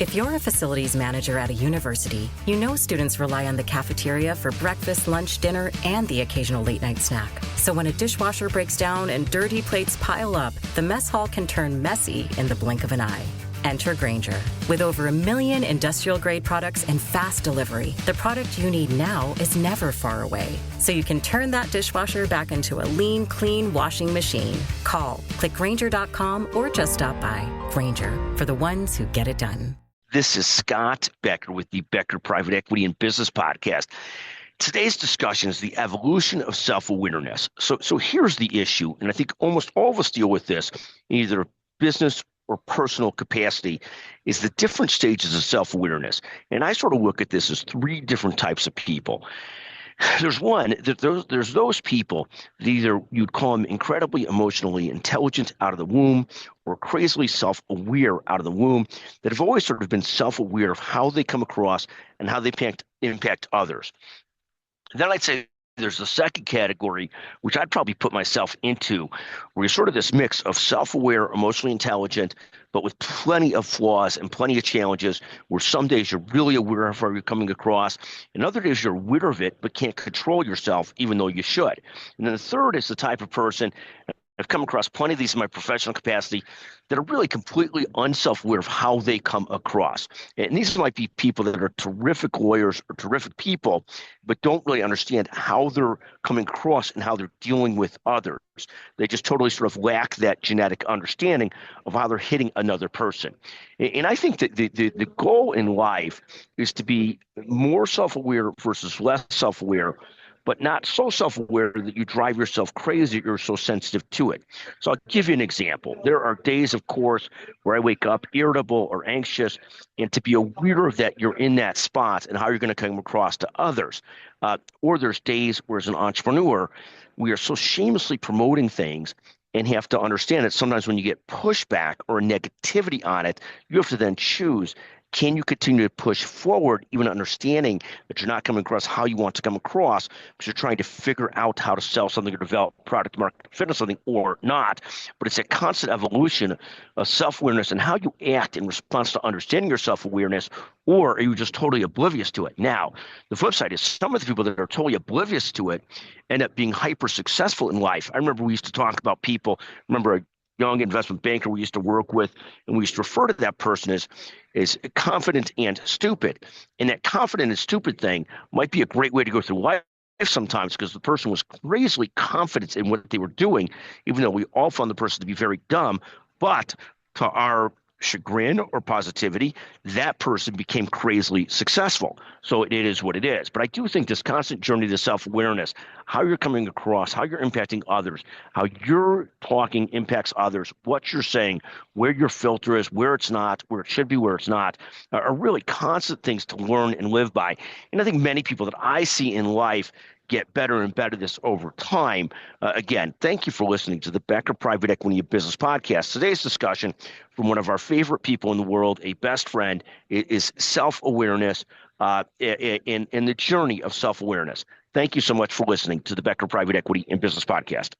If you're a facilities manager at a university, you know students rely on the cafeteria for breakfast, lunch, dinner, and the occasional late-night snack. So when a dishwasher breaks down and dirty plates pile up, the mess hall can turn messy in the blink of an eye. Enter Grainger. With over 1 million industrial-grade products and fast delivery, the product you need now is never far away. So you can turn that dishwasher back into a lean, clean washing machine. Call, click Grainger.com, or just stop by. Grainger, for the ones who get it done. This is Scott Becker with the Becker Private Equity and Business Podcast. Today's discussion is the evolution of self-awareness. So here's the issue, and I think almost all of us deal with this in either business or personal capacity, is the different stages of self-awareness. And I sort of look at this as 3 different types of people. There's those people that either you'd call them incredibly emotionally intelligent out of the womb or crazily self-aware out of the womb, that have always sort of been self-aware of how they come across and how they impact others. Then I'd say there's the second category, which I'd probably put myself into, where you're sort of this mix of self-aware, emotionally intelligent, but with plenty of flaws and plenty of challenges, where some days you're really aware of how you're coming across, and other days you're aware of it, but can't control yourself, even though you should. And then the third is the type of person, I've come across plenty of these in my professional capacity, that are really completely unself-aware of how they come across. And these might be people that are terrific lawyers or terrific people, but don't really understand how they're coming across and how they're dealing with others. They just totally sort of lack that genetic understanding of how they're hitting another person. And I think that the goal in life is to be more self-aware versus less self-aware, but not so self-aware that you drive yourself crazy, you're so sensitive to it. So I'll give you an example. There are days, of course, where I wake up irritable or anxious, and to be aware of that, you're in that spot and how you're going to come across to others. Or there's days where, as an entrepreneur, we are so shamelessly promoting things and have to understand that sometimes when you get pushback or negativity on it, you have to then choose, can you continue to push forward, even understanding that you're not coming across how you want to come across because you're trying to figure out how to sell something or develop product market fit or something or not. But it's a constant evolution of self-awareness and how you act in response to understanding your self-awareness, or are you just totally oblivious to it? Now, the flip side is some of the people that are totally oblivious to it end up being hyper successful in life. I remember we used to talk about people, remember a young investment banker we used to work with, and we used to refer to that person as confident and stupid. And that confident and stupid thing might be a great way to go through life sometimes, because the person was crazily confident in what they were doing, even though we all found the person to be very dumb. But to our chagrin or positivity, that person became crazily successful. So it is what it is. But I do think this constant journey to self-awareness, how you're coming across, how you're impacting others, how you're talking impacts others, what you're saying, where your filter is, where it's not, where it should be, where it's not, are really constant things to learn and live by. And I think many people that I see in life get better and better this over time. Again, thank you for listening to the Becker Private Equity and Business Podcast. Today's discussion from one of our favorite people in the world, a best friend, is self-awareness in the journey of self-awareness. Thank you so much for listening to the Becker Private Equity and Business Podcast.